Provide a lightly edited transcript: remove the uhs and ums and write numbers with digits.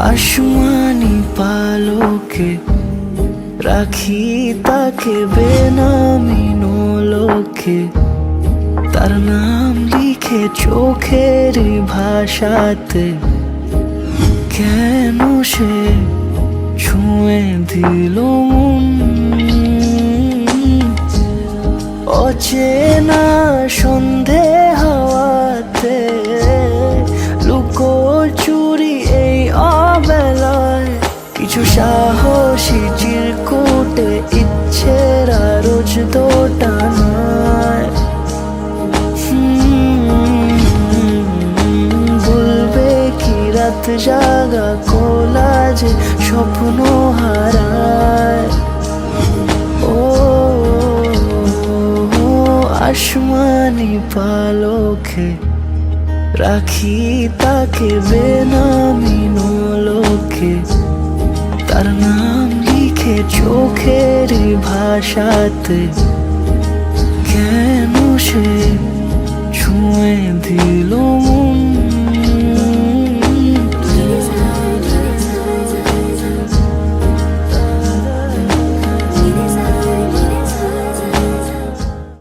আসমানি পালকে রাখি তাকে বেনামি নোলকে, তার নাম লিখে চোখের ভাষাতে। কেন সে ছুঁয়ে দিল মন, অচেনা সন্ধে হাওয়াতে, লুকোচুরি এই অবেলায়। কিছু সাহসী চিরকুটে ইচ্ছের রোজ দোটানায়। বলবে কি রাত জাগা কোলাজে স্বপ্ন হারায়। ও আসমানি পালকে রাখি তাকে বেনামি নোলকে, তার নাম লিখে চোখের ভাষাতে। কেন সে ছুঁয়ে দিল মন।